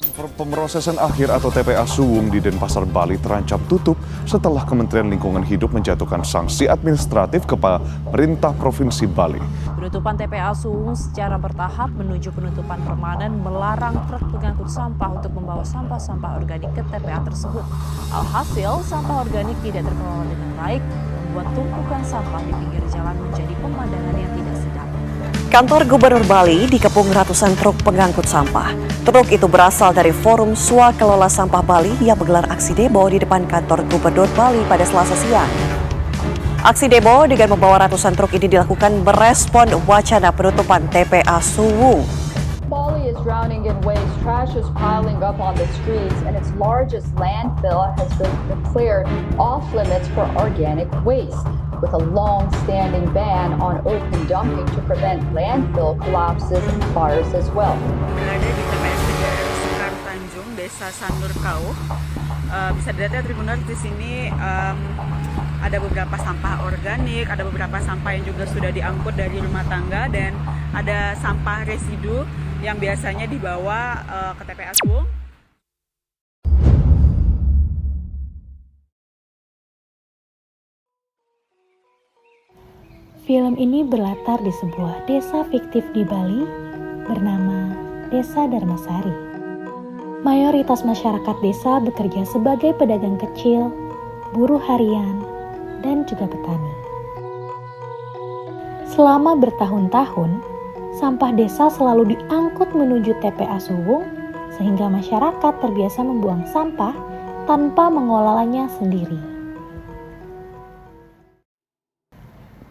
Pemrosesan akhir atau TPA Suwung di Denpasar, Bali terancam tutup setelah Kementerian Lingkungan Hidup menjatuhkan sanksi administratif kepada pemerintah Provinsi Bali. Penutupan TPA Suwung secara bertahap menuju penutupan permanen melarang truk pengangkut sampah untuk membawa sampah-sampah organik ke TPA tersebut. Alhasil, sampah organik tidak terkelola dengan baik, membuat tumpukan sampah di pinggir jalan menjadi pemandangan yang tidak sedap. Kantor Gubernur Bali dikepung ratusan truk pengangkut sampah. Truk itu berasal dari Forum Swakelola Sampah Bali yang menggelar aksi demo di depan kantor Gubernur Bali pada Selasa siang. Aksi demo dengan membawa ratusan truk ini dilakukan merespon wacana penutupan TPA Suwung. Bali is drowning in waste. Trash is piling up on the streets, and its largest landfill has been declared off limits for organic waste, with a long-standing ban on open dumping to prevent landfill collapses and fires as well. Berada di TPS Sekar Tanjung, Desa Sanur Kau. Bisa dilihat ya Tribuners, di sini ada beberapa sampah organik, ada beberapa sampah yang juga sudah diangkut dari rumah tangga, dan ada sampah residu yang biasanya dibawa ke TPA Suwung. Film ini berlatar di sebuah desa fiktif di Bali bernama Desa Darmasari. Mayoritas masyarakat desa bekerja sebagai pedagang kecil, buruh harian, dan juga petani. Selama bertahun-tahun, sampah desa selalu diangkut menuju TPA Suwung sehingga masyarakat terbiasa membuang sampah tanpa mengelolanya sendiri.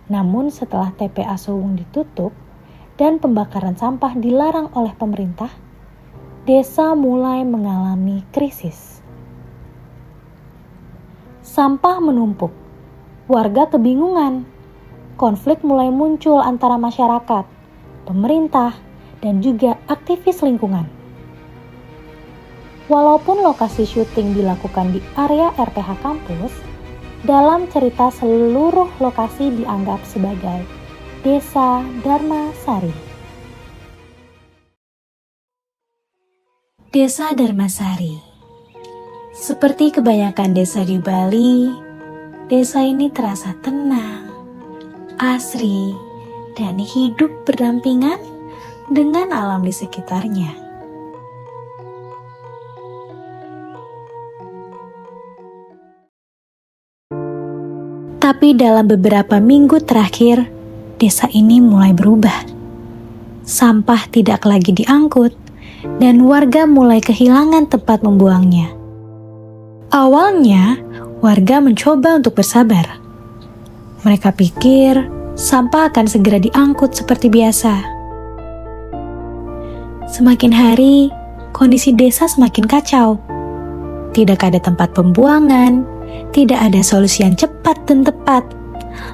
Namun setelah TPA Suwung ditutup dan pembakaran sampah dilarang oleh pemerintah, desa mulai mengalami krisis. Sampah menumpuk, warga kebingungan, konflik mulai muncul antara masyarakat, pemerintah, dan juga aktivis lingkungan. Walaupun lokasi syuting dilakukan di area RPH kampus, dalam cerita seluruh lokasi dianggap sebagai Desa Darmasari. Desa Darmasari. Seperti kebanyakan desa di Bali, desa ini terasa tenang, asri, dan hidup berdampingan dengan alam di sekitarnya. Tapi dalam beberapa minggu terakhir, desa ini mulai berubah. Sampah tidak lagi diangkut, dan warga mulai kehilangan tempat membuangnya. Awalnya, warga mencoba untuk bersabar. Mereka pikir sampah akan segera diangkut seperti biasa. Semakin hari, kondisi desa semakin kacau. Tidak ada tempat pembuangan, tidak ada solusi yang cepat dan tepat.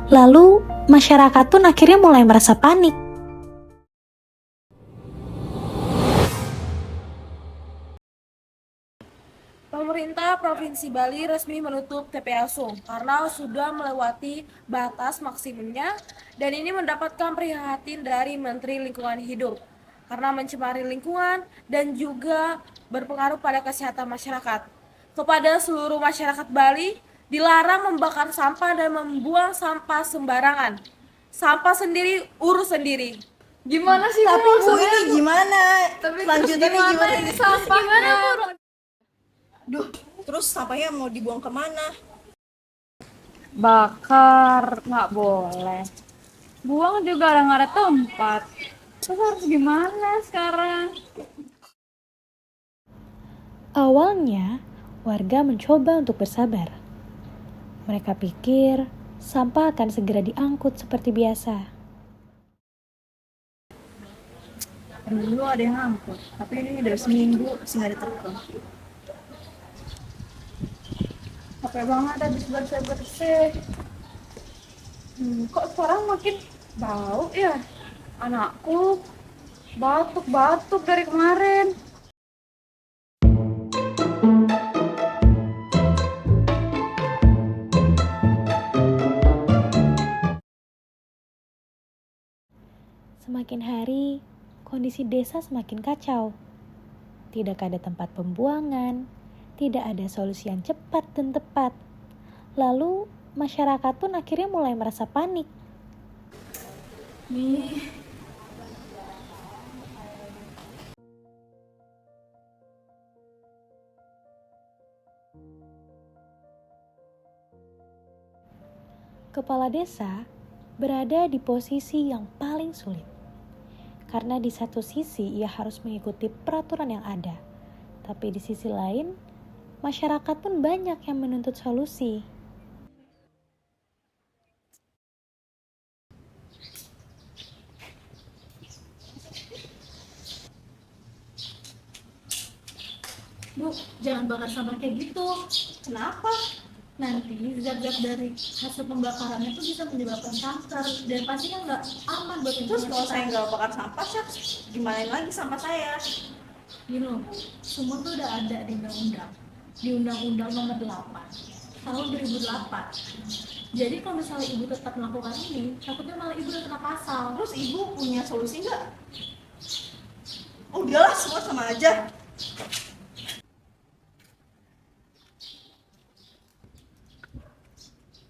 Lalu, masyarakat pun akhirnya mulai merasa panik. Pemerintah Provinsi Bali resmi menutup TPA Suwung karena sudah melewati batas maksimumnya, dan ini mendapatkan prihatin dari Menteri Lingkungan Hidup karena mencemari lingkungan dan juga berpengaruh pada kesehatan masyarakat. Kepada seluruh masyarakat Bali, dilarang membakar sampah dan membuang sampah sembarangan. Sampah sendiri, urus sendiri. Gimana sih tapi Bu ini gimana? Tapi Lanjutannya gimana ini sampahnya? Duh, terus sampahnya mau dibuang kemana? Bakar, nggak boleh. Buang juga nggak ada tempat. Terus harus gimana sekarang? Awalnya, warga mencoba untuk bersabar. Mereka pikir sampah akan segera diangkut seperti biasa. Dulu ada yang ngangkut, tapi ini udah seminggu masih nggak ada truk. Capek banget habis bersih-bersih. Kok sekarang makin bau ya? Anakku batuk-batuk dari kemarin. Semakin hari, kondisi desa semakin kacau. tidak ada tempat pembuangan, tidak ada solusi yang cepat dan tepat. Lalu masyarakat pun akhirnya mulai merasa panik. Nih, Kepala desa berada di posisi yang paling sulit. Karena di satu sisi ia harus mengikuti peraturan yang ada. Tapi di sisi lain, masyarakat pun banyak yang menuntut solusi. Bu, jangan bakar sampah kayak gitu. Kenapa? Nanti zat-zat dari hasil pembakarannya itu bisa menyebabkan kanker dan pastinya nggak aman buat lingkungan. Terus kalau saya nggak bakar sampah, gimana lagi sampah saya? Gini loh, semua tuh udah ada di undang-undang. Di Undang-Undang Nomor 8 tahun 2008. Jadi kalau misalnya ibu tetap melakukan ini, takutnya malah ibu udah kena pasal. Terus ibu punya solusi nggak? Udahlah, semua sama aja.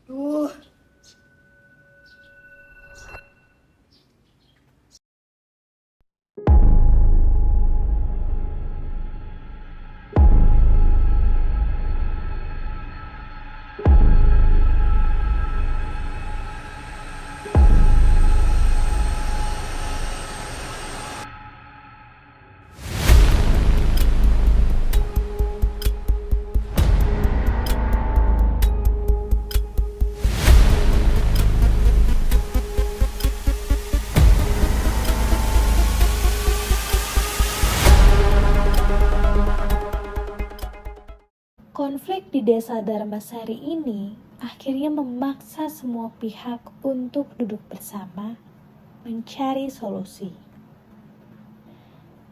Duh. Konflik di desa Dharmasari ini akhirnya memaksa semua pihak untuk duduk bersama mencari solusi.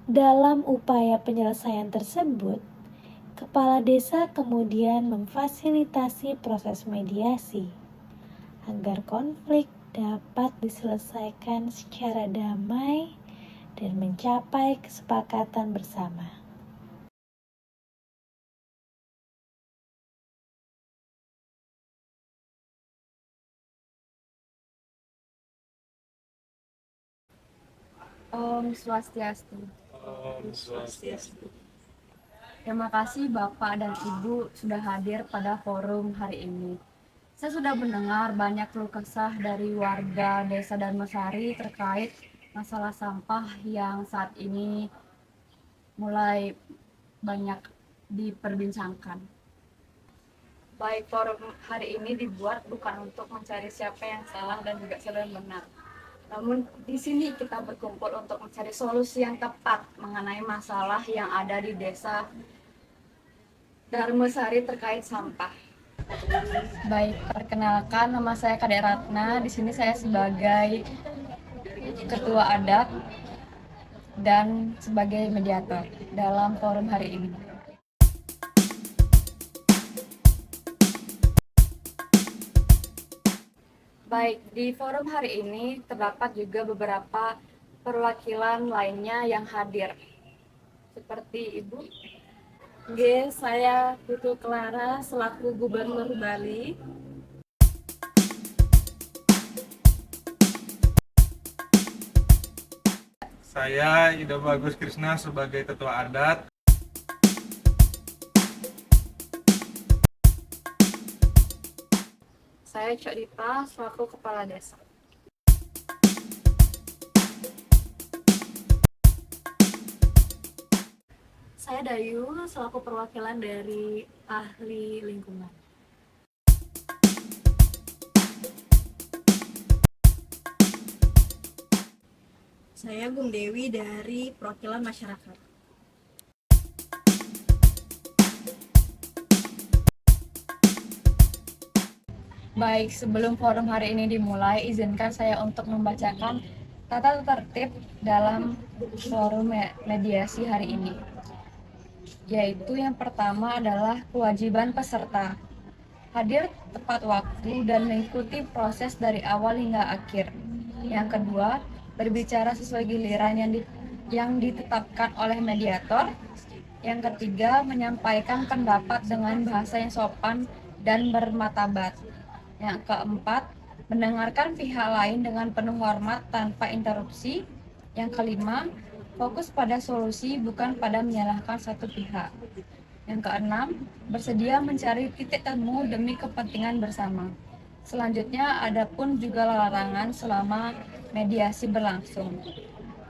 Dalam upaya penyelesaian tersebut, kepala desa kemudian memfasilitasi proses mediasi agar konflik dapat diselesaikan secara damai dan mencapai kesepakatan bersama. Om Swastiastu. Terima kasih Bapak dan Ibu sudah hadir pada forum hari ini. Saya sudah mendengar banyak keluh kesah dari warga Desa Dharmasari terkait masalah sampah yang saat ini mulai banyak diperbincangkan. Baik, forum hari ini dibuat bukan untuk mencari siapa yang salah dan juga siapa yang benar. Namun di sini kita berkumpul untuk mencari solusi yang tepat mengenai masalah yang ada di Desa Dharmasari terkait sampah. Baik, perkenalkan nama saya Kadek Ratna. Di sini saya sebagai ketua adat dan sebagai mediator dalam forum hari ini. Baik, di forum hari ini terdapat juga beberapa perwakilan lainnya yang hadir. Seperti Ibu. Oke, saya Putu Clara selaku Gubernur Bali. Saya Ida Bagus Krisna sebagai Ketua Adat. Saya Cok Dita selaku Kepala Desa. Saya Dayu selaku perwakilan dari ahli lingkungan. Saya Gung Dewi dari perwakilan masyarakat. Baik, sebelum forum hari ini dimulai, izinkan saya untuk membacakan tata tertib dalam forum mediasi hari ini. Yaitu yang pertama adalah kewajiban peserta. Hadir tepat waktu dan mengikuti proses dari awal hingga akhir. Yang kedua, berbicara sesuai giliran yang ditetapkan oleh mediator. Yang ketiga, menyampaikan pendapat dengan bahasa yang sopan dan bermartabat. Yang keempat, mendengarkan pihak lain dengan penuh hormat tanpa interupsi. Yang kelima, fokus pada solusi bukan pada menyalahkan satu pihak. Yang keenam, bersedia mencari titik temu demi kepentingan bersama. Selanjutnya, ada pun juga larangan selama mediasi berlangsung.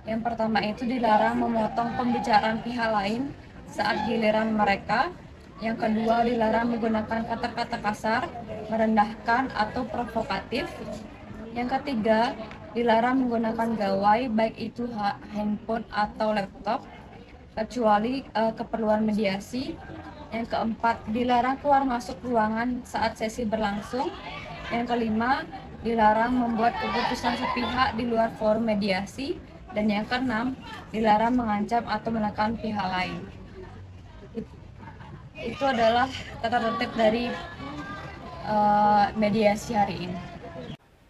Yang pertama itu dilarang memotong pembicaraan pihak lain saat giliran mereka. Yang kedua, dilarang menggunakan kata-kata kasar, merendahkan, atau provokatif. Yang ketiga, dilarang menggunakan gawai, baik itu handphone atau laptop, kecuali keperluan mediasi. Yang keempat, dilarang keluar masuk ruangan saat sesi berlangsung. Yang kelima, dilarang membuat keputusan sepihak di luar forum mediasi. Dan yang keenam, dilarang mengancam atau menekan pihak lain. Itu adalah tata tertib dari mediasi hari ini.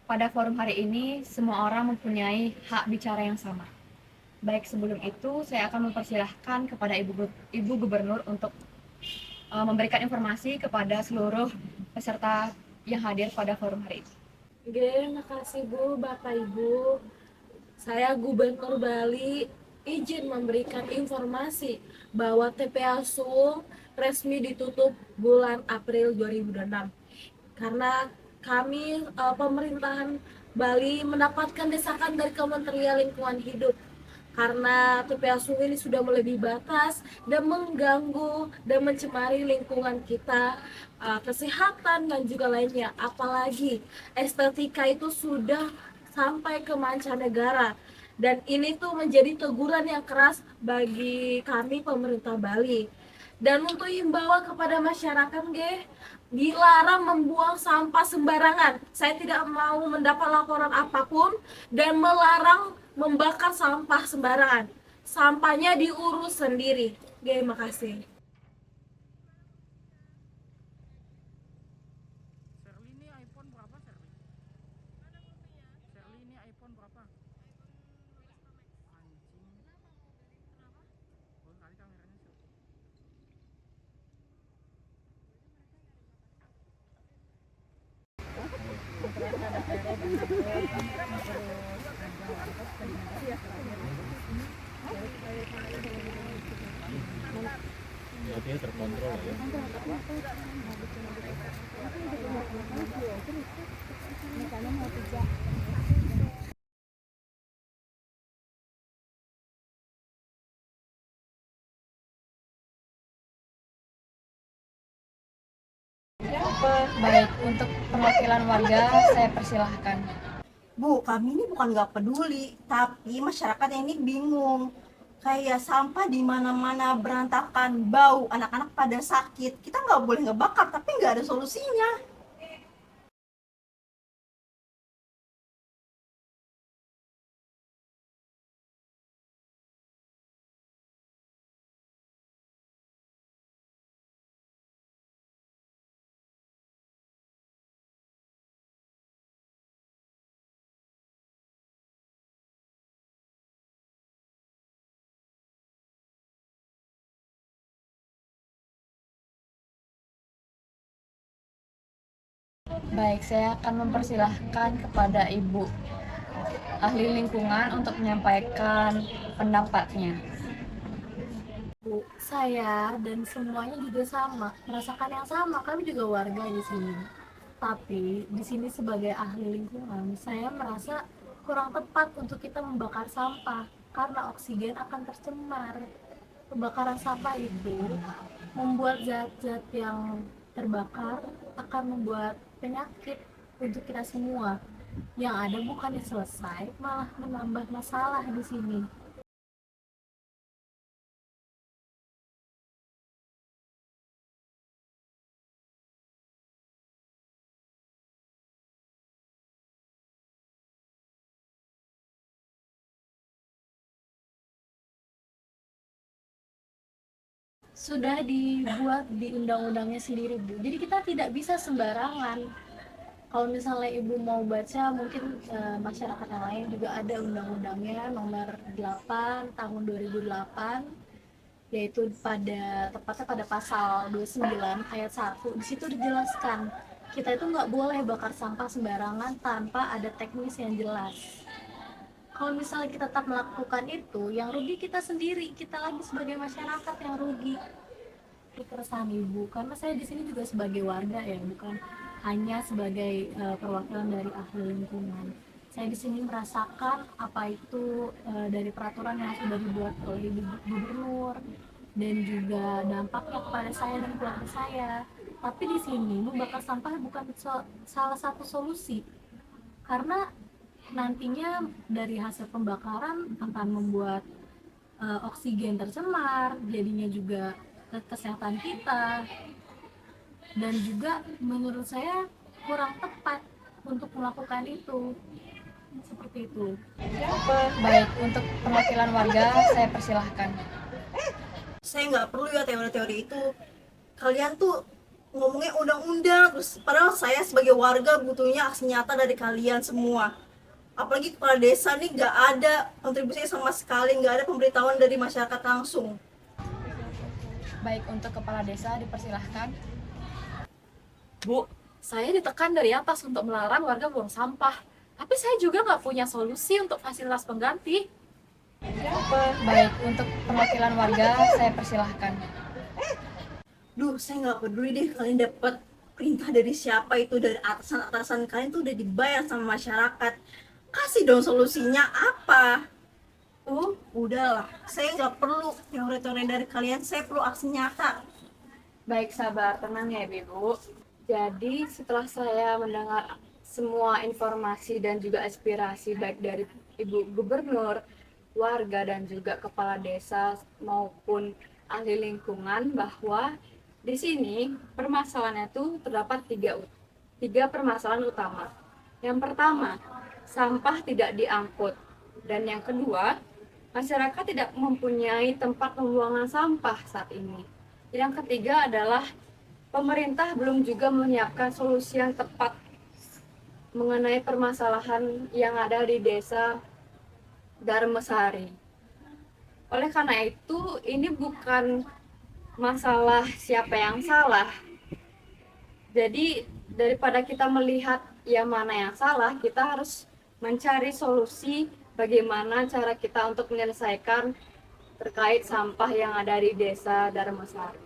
Pada forum hari ini, semua orang mempunyai hak bicara yang sama. Baik, sebelum itu saya akan mempersilahkan kepada Ibu Gubernur untuk memberikan informasi kepada seluruh peserta yang hadir pada forum hari ini. Oke, makasih Bu, Bapak Ibu. Saya Gubernur Bali izin memberikan informasi bahwa TPA Sung resmi ditutup bulan April 2026 karena kami pemerintahan Bali mendapatkan desakan dari Kementerian Lingkungan Hidup karena TPA Sung ini sudah melebihi batas dan mengganggu dan mencemari lingkungan kita, kesehatan dan juga lainnya. Apalagi estetika itu sudah sampai ke mancanegara dan ini tuh menjadi teguran yang keras bagi kami pemerintah Bali. Dan untuk himbauan kepada masyarakat, dilarang membuang sampah sembarangan. Saya tidak mau mendapat laporan apapun dan melarang membakar sampah sembarangan. Sampahnya diurus sendiri. Makasih. Baik, untuk perwakilan warga saya persilahkan. Bu, kami ini bukan nggak peduli, tapi masyarakat ini bingung. Kayak sampah di mana-mana berantakan, bau, anak-anak pada sakit. Kita nggak boleh ngebakar, tapi nggak ada solusinya. Baik, saya akan mempersilahkan kepada Ibu Ahli Lingkungan untuk menyampaikan pendapatnya. Bu, saya dan semuanya juga sama, merasakan yang sama. Kami juga warga di sini. Tapi di sini sebagai ahli lingkungan, saya merasa kurang tepat untuk kita membakar sampah karena oksigen akan tercemar. Pembakaran sampah itu membuat zat-zat yang terbakar akan membuat penyakit untuk kita semua. Yang ada bukannya selesai, malah menambah masalah di sini. Sudah dibuat di undang-undangnya sendiri, Bu. Jadi kita tidak bisa sembarangan. Kalau misalnya Ibu mau baca, mungkin masyarakat yang lain juga ada undang-undangnya nomor 8 tahun 2008 yaitu tepatnya pada pasal 29 ayat 1. Di situ dijelaskan kita itu nggak boleh bakar sampah sembarangan tanpa ada teknis yang jelas. Kalau misalnya kita tetap melakukan itu, yang rugi kita sendiri, kita lagi sebagai masyarakat yang rugi. Keresahan Ibu, karena saya di sini juga sebagai warga ya, bukan hanya sebagai perwakilan dari ahli lingkungan. Saya di sini merasakan apa itu dari peraturan yang sudah dibuat oleh gubernur dan juga dampaknya kepada saya dan keluarga saya. Tapi di sini membakar sampah bukan salah satu solusi, karena nantinya dari hasil pembakaran akan membuat oksigen tercemar, jadinya juga kesehatan kita, dan juga menurut saya kurang tepat untuk melakukan itu. Seperti itu. Baik, untuk perwakilan warga saya persilahkan. Saya nggak perlu ya teori-teori itu. Kalian tuh ngomongnya undang-undang, terus padahal saya sebagai warga butuhnya aksi nyata dari kalian semua. Apalagi kepala desa nih nggak ada kontribusinya sama sekali, nggak ada pemberitahuan dari masyarakat langsung. Baik, untuk kepala desa dipersilahkan. Bu, saya ditekan dari atas untuk melarang warga buang sampah. Tapi saya juga nggak punya solusi untuk fasilitas pengganti. Baik, untuk perwakilan warga saya persilahkan. Duh, saya nggak peduli deh kalian dapat perintah dari siapa itu, dari atasan-atasan kalian tuh udah dibayar sama masyarakat. Kasih dong solusinya apa? Udahlah, saya nggak perlu teori-teori dari kalian, saya perlu aksi nyata. Baik, sabar, tenang ya Ibu. Jadi setelah saya mendengar semua informasi dan juga aspirasi baik dari Ibu Gubernur, warga dan juga kepala desa maupun ahli lingkungan, bahwa di sini permasalahannya itu terdapat tiga permasalahan utama. Yang pertama, sampah tidak diangkut, dan yang kedua, masyarakat tidak mempunyai tempat pembuangan sampah saat ini. Yang ketiga adalah pemerintah belum juga menyiapkan solusi yang tepat mengenai permasalahan yang ada di desa Darmesari. Oleh karena itu, ini bukan masalah siapa yang salah. Jadi, daripada kita melihat yang mana yang salah, kita harus mencari solusi bagaimana cara kita untuk menyelesaikan terkait sampah yang ada di desa Darmesari.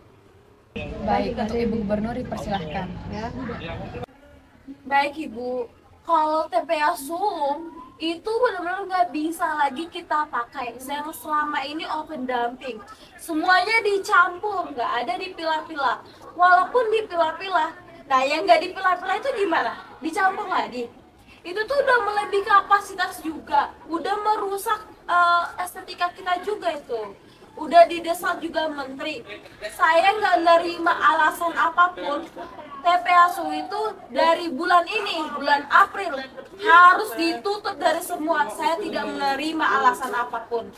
Baik, untuk Ibu Gubernur dipersilahkan. Ya. Baik Ibu, kalau TPA Sulung itu benar-benar nggak bisa lagi kita pakai. Yang selama ini open dumping, semuanya dicampur, nggak ada dipilah-pilah. Walaupun dipilah-pilah, nah yang nggak dipilah-pilah itu gimana? Dicampur lagi. Itu tuh udah melebihi kapasitas juga, udah merusak estetika kita juga itu. Udah didesak juga menteri. Saya nggak nerima alasan apapun. TPA Sulung itu dari bulan ini, bulan April, harus ditutup dari semua. Saya tidak menerima alasan apapun.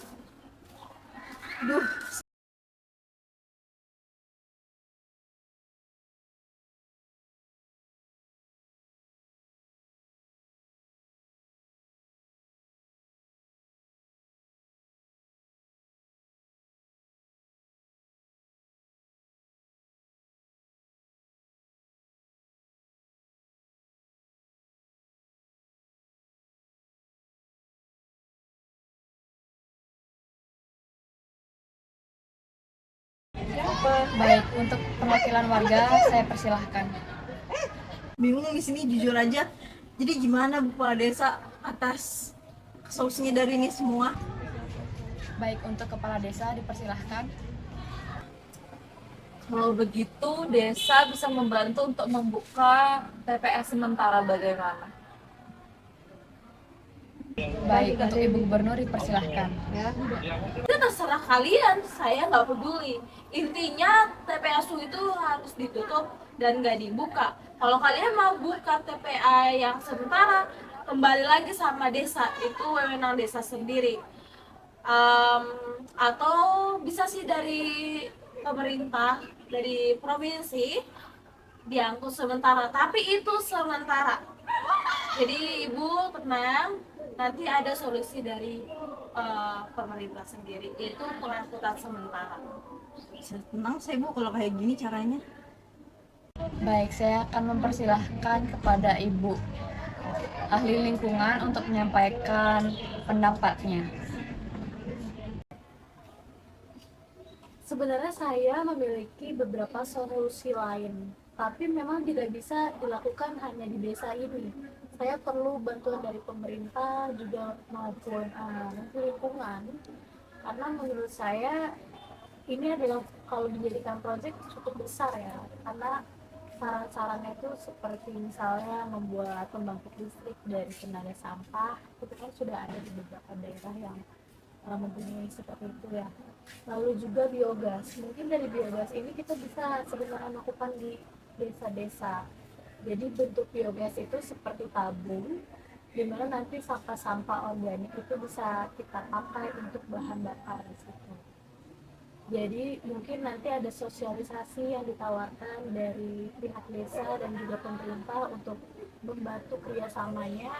Baik, untuk perwakilan warga saya persilahkan. Bingung di sini jujur aja. Jadi gimana Bu Kepala Desa atas solusinya dari ini semua? Baik, untuk kepala desa dipersilahkan. Kalau begitu, desa bisa membantu untuk membuka TPS sementara bagaimana? Baik, untuk Ibu Gubernur dipersilahkan. Ya. Itu terserah kalian, saya nggak peduli. Intinya TPA Sulung itu harus ditutup dan nggak dibuka. Kalau kalian mau buka TPA yang sementara, kembali lagi sama desa, itu wewenang desa sendiri. Atau bisa sih dari pemerintah, dari provinsi, diangkut sementara. Tapi itu sementara. Jadi Ibu tenang, nanti ada solusi dari pemerintah sendiri, itu pengangkutan sementara. Tenang saya Bu kalau kayak gini caranya. Baik, saya akan mempersilahkan kepada Ibu ahli lingkungan untuk menyampaikan pendapatnya. Sebenarnya saya memiliki beberapa solusi lain, tapi memang tidak bisa dilakukan hanya di desa ini. Saya perlu bantuan dari pemerintah juga maupun lingkungan, karena menurut saya ini adalah kalau dijadikan proyek cukup besar ya, karena saran-sarannya itu seperti misalnya membuat pembangkit listrik dari tenaga sampah, itu kan sudah ada di beberapa daerah yang mempunyai seperti itu ya. Lalu juga biogas, mungkin dari biogas ini kita bisa sebenarnya lakukan di desa-desa. Jadi bentuk biogas itu seperti tabung, di mana nanti sampah-sampah organik itu bisa kita pakai untuk bahan bakar di situ. Jadi mungkin nanti ada sosialisasi yang ditawarkan dari pihak desa dan juga pemerintah untuk membantu kerjasamanya,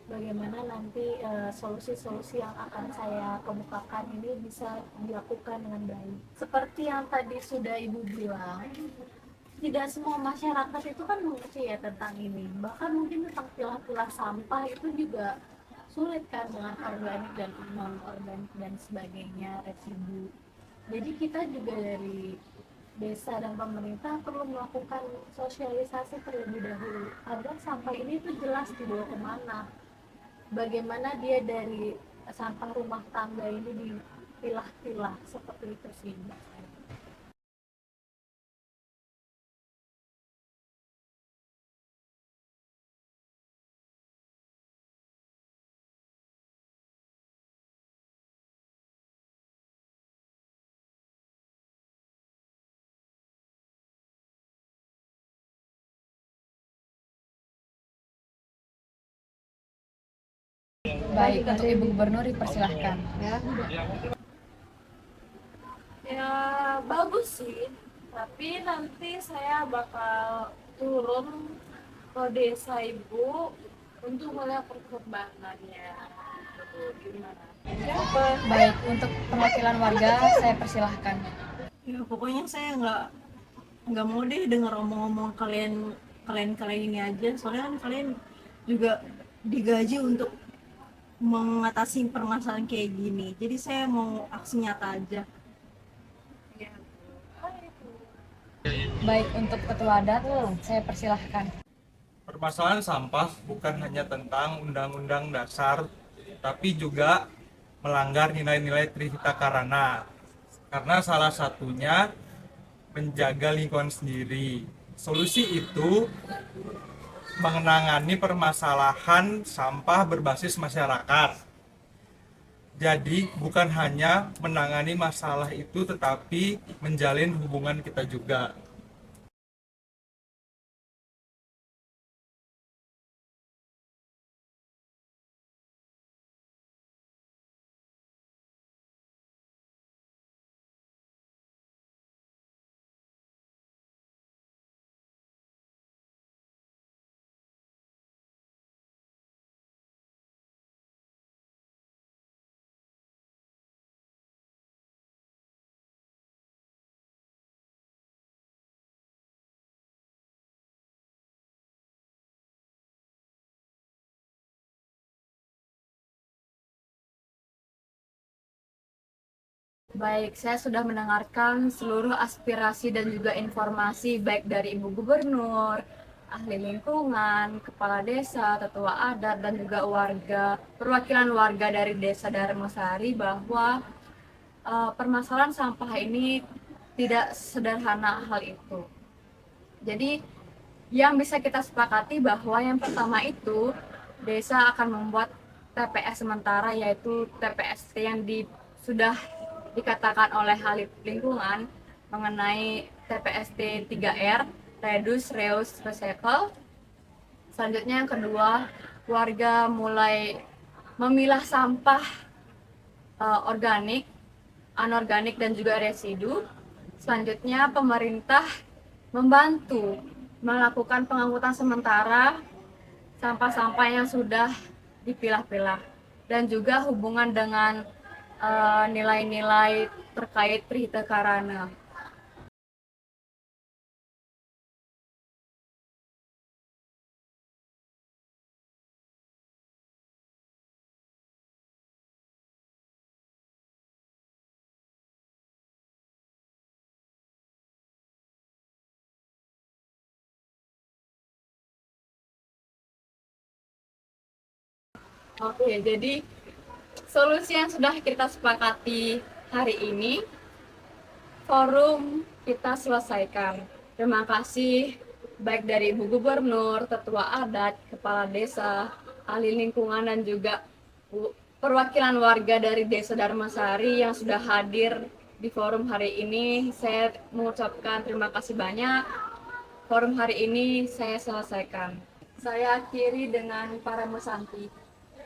bagaimana nanti solusi-solusi yang akan saya kemukakan ini bisa dilakukan dengan baik. Seperti yang tadi sudah Ibu bilang, tidak semua masyarakat itu kan mengerti ya tentang ini. Bahkan mungkin tentang pilah-pilah sampah itu juga sulit kan dengan organik dan non-organik dan sebagainya, residu. Jadi kita juga dari desa dan pemerintah perlu melakukan sosialisasi terlebih dahulu agar sampah ini tuh jelas dibawa kemana. Bagaimana dia dari sampah rumah tangga ini dipilah-pilah, seperti itu sih. Baik, untuk Ibu Gubernur dipersilahkan. Ya bagus sih, tapi nanti saya bakal turun ke desa Ibu untuk melihat perkembangannya. Gimana? Baik, untuk perwakilan warga saya persilahkan. Ya pokoknya saya nggak mau deh dengar omong-omong kalian ini aja, soalnya kan kalian juga digaji untuk mengatasi permasalahan kayak gini. Jadi saya mau aksi nyata aja. Baik, untuk ketua adat saya persilahkan. Permasalahan sampah bukan hanya tentang Undang-Undang Dasar, tapi juga melanggar nilai-nilai Trihita Karana. Karena salah satunya menjaga lingkungan sendiri. Solusi itu menangani permasalahan sampah berbasis masyarakat. Jadi bukan hanya menangani masalah itu, tetapi menjalin hubungan kita juga. Baik, saya sudah mendengarkan seluruh aspirasi dan juga informasi baik dari Ibu Gubernur, ahli lingkungan, kepala desa, tetua adat, dan juga perwakilan warga dari Desa Darmasari bahwa permasalahan sampah ini tidak sederhana hal itu. Jadi, yang bisa kita sepakati bahwa yang pertama itu desa akan membuat TPS sementara, yaitu TPS yang sudah dikatakan oleh ahli lingkungan mengenai TPST 3R, Reduce, Reuse, Recycle. Selanjutnya yang kedua, warga mulai memilah sampah organik, anorganik, dan juga residu. Selanjutnya pemerintah membantu melakukan pengangkutan sementara sampah-sampah yang sudah dipilah-pilah, dan juga hubungan dengan nilai-nilai terkait Trihita Karana. Oke, jadi solusi yang sudah kita sepakati hari ini, forum kita selesaikan. Terima kasih baik dari Ibu Gubernur, Tetua Adat, Kepala Desa, ahli lingkungan, dan juga perwakilan warga dari Desa Dharmasari yang sudah hadir di forum hari ini. Saya mengucapkan terima kasih banyak. Forum hari ini saya selesaikan. Saya akhiri dengan para mesanti.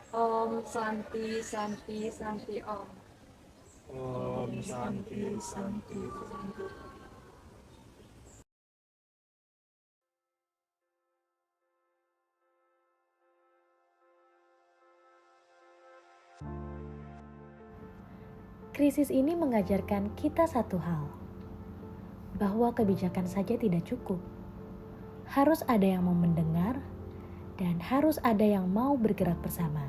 Om Santi Santi Santi Om. Om Santi Santi. Krisis ini mengajarkan kita satu hal, bahwa kebijakan saja tidak cukup. Harus ada yang mau mendengar, dan harus ada yang mau bergerak bersama.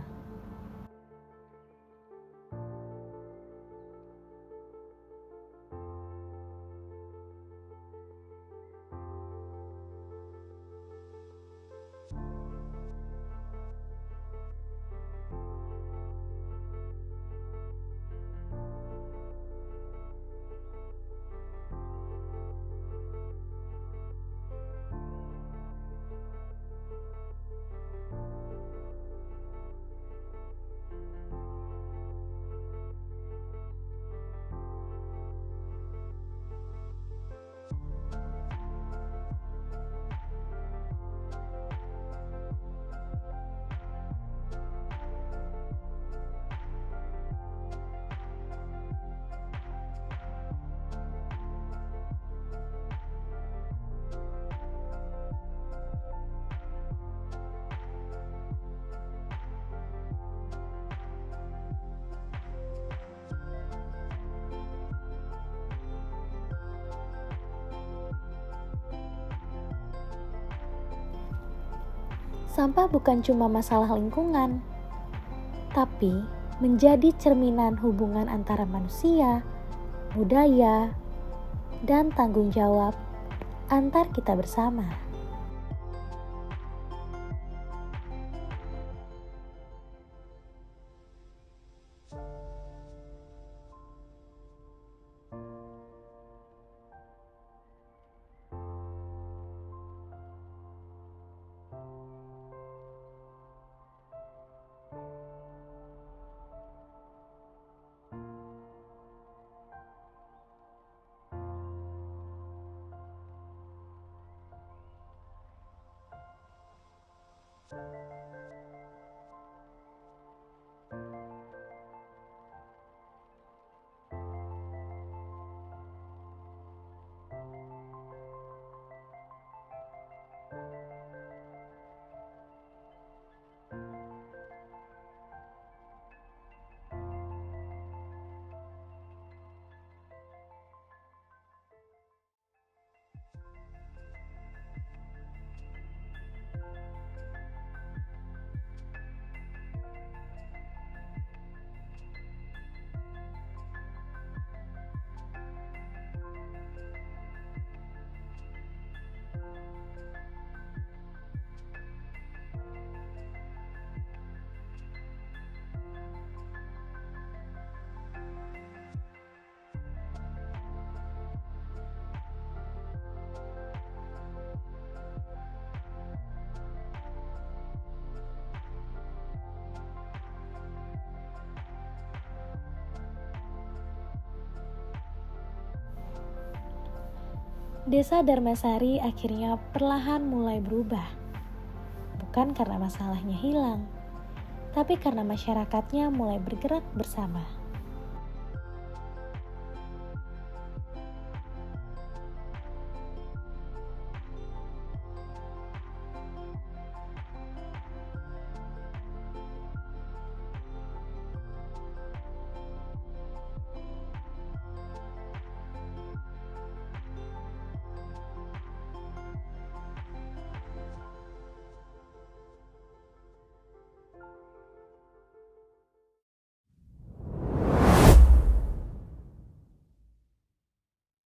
Sampah bukan cuma masalah lingkungan, tapi menjadi cerminan hubungan antara manusia, budaya, dan tanggung jawab antar kita bersama. Desa Dharmasari akhirnya perlahan mulai berubah. Bukan karena masalahnya hilang, tapi karena masyarakatnya mulai bergerak bersama.